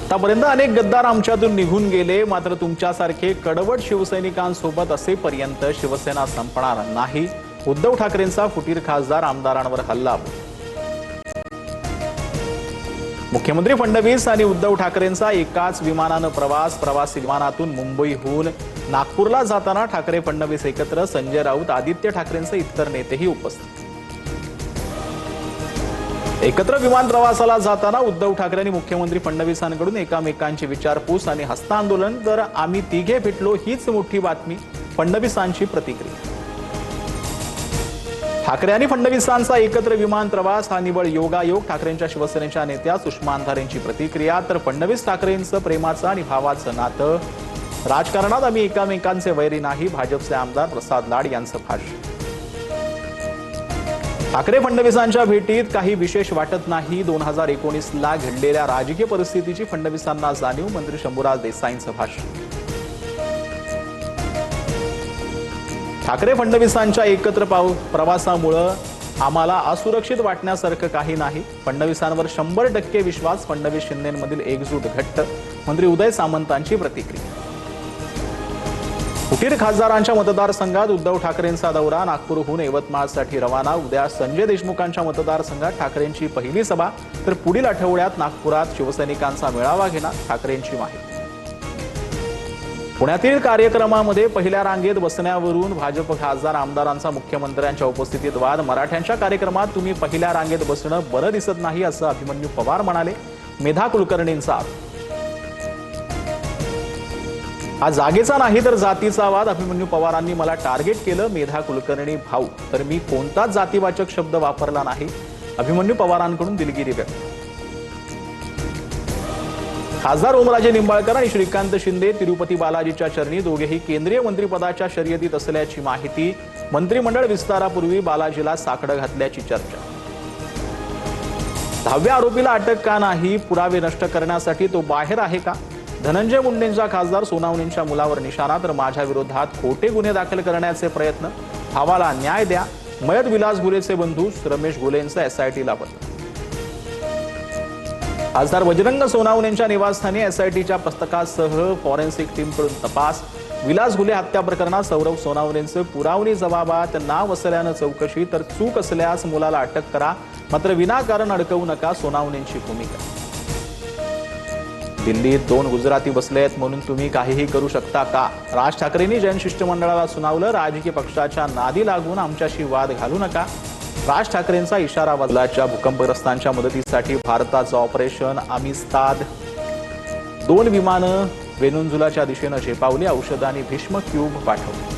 आतापर्यंत अनेक गद्दार आमच्यातून निघून गेले, मात्र तुमच्यासारखे कडवट शिवसैनिकांसोबत असेपर्यंत शिवसेना संपणार नाही. उद्धव ठाकरेंचा फुटीर खासदार आमदारांवर हल्ला. मुख्यमंत्री फडणवीस आणि उद्धव ठाकरेंचा एकाच विमानानं प्रवासी विमानातून मुंबईहून नागपूरला जाताना ठाकरे फडणवीस एकत्र, संजय राऊत, आदित्य ठाकरेंसह इतर नेतेही उपस्थित. एकत्र विमान प्रवासाला जाताना उद्धव ठाकरे आणि मुख्यमंत्री फडणवीसांकडून एकमेकांची विचारपूस आणि हस्तांदोलन. तर आम्ही तिघे भेटलो हीच मोठी बातमी, फडणवीसांची प्रतिक्रिया. ठाकरे आणि फडणवीसांचा एकत्र विमान प्रवास हा निव्वळ योगायोग, ठाकरेंच्या शिवसेनेच्या नेत्या सुषमा अंधारेंची प्रतिक्रिया. तर फडणवीस ठाकरेंचं प्रेमाचं आणि भावाचं नातं, राजकारणात आम्ही एकमेकांचे वैरी नाही, भाजपचे आमदार प्रसाद लाड यांचं भाष्य. ठाकरे फडणवीसांच्या भेटीत काही विशेष वाटत नाही, 2019ला घडलेल्या राजकीय परिस्थितीची फडणवीसांना जाणीव, मंत्री शंभूराज देसाईंचं भाष्य. ठाकरे फडणवीसांच्या एकत्र प्रवासामुळे आम्हाला असुरक्षित वाटण्यासारखं काही नाही, फडणवीसांवर 100% विश्वास, फडणवीस शिंदेमधील एकजूट घट्ट, मंत्री उदय सामंतांची प्रतिक्रिया. फुटीर खासदारांच्या मतदारसंघात उद्धव ठाकरेंचा दौरा, नागपूरहून यवतमाळसाठी रवाना. उद्या संजय देशमुखांच्या मतदारसंघात ठाकरेंची पहिली सभा, तर पुढील आठवड्यात नागपुरात शिवसैनिकांचा मेळावा घेणार, ठाकरेंची माहिती. पुण्यातील कार्यक्रमामध्ये पहिल्या रांगेत बसण्यावरून भाजप खासदार आमदारांचा मुख्यमंत्र्यांच्या उपस्थितीत वाद. मराठ्यांच्या कार्यक्रमात तुम्ही पहिल्या रांगेत बसणं बरं दिसत नाही असं अभिमन्यू पवार म्हणाले. मेधा कुलकर्णींचा हा जागेचा नाही तर जातीचा वाद, अभिमन्यू पवारांनी मला टार्गेट केलं, मेधा कुलकर्णी भाऊ, तर मी कोणताच जातीवाचक शब्द वापरला नाही, अभिमन्यू पवारांकडून दिलगिरी व्यक्त. खासदार ओमराजे निंबाळकर आणि श्रीकांत शिंदे तिरुपती बालाजीच्या चरणी, दोघेही केंद्रीय मंत्रिपदाच्या शर्यतीत असल्याची माहिती. मंत्रिमंडळ विस्तारापूर्वी बालाजीला साकडं घातल्याची चर्चा. 10व्या आरोपीला अटक का नाही, पुरावे नष्ट करण्यासाठी तो बाहेर आहे का. धनंजय मुंडेंचा खासदार सोनावणेंच्या मुलावर निशाणा, तर माझ्या विरोधात खोटे गुन्हे दाखल करण्याचे प्रयत्न, भावाला न्याय द्या. मयत विलास घुलेचे बंधू रमेश घुलेंचं एसआयटीला पत्र. खासदार बजरंग सोनावणेंच्या निवासस्थानी एसआयटीच्या पथकासह फॉरेन्सिक टीमकडून तपास. विलास घुले हत्या प्रकरणात सौरभ सोनावणेंचं पुरावणी जबाबात नाव असल्यानं चौकशी, तर चूक असल्यास मुलाला अटक करा, मात्र विनाकारण अडकवू नका, सोनावणेंची भूमिका. दिल्लीत 2 गुजराती बसलेत म्हणून तुम्ही काहीही करू शकता का, राज ठाकरेंनी जैन शिष्टमंडळाला सुनावलं. राजकीय पक्षाच्या नादी लागून आमच्याशी वाद घालू नका, राज ठाकरेंचा इशारा. बदलाच्या भूकंपग्रस्तांच्या मदतीसाठी भारताचं ऑपरेशन आमिस्ताद. 2 विमानं वेनेझुएलाच्या दिशेनं झेपावली, औषध आणि भीष्म क्यूब पाठवले.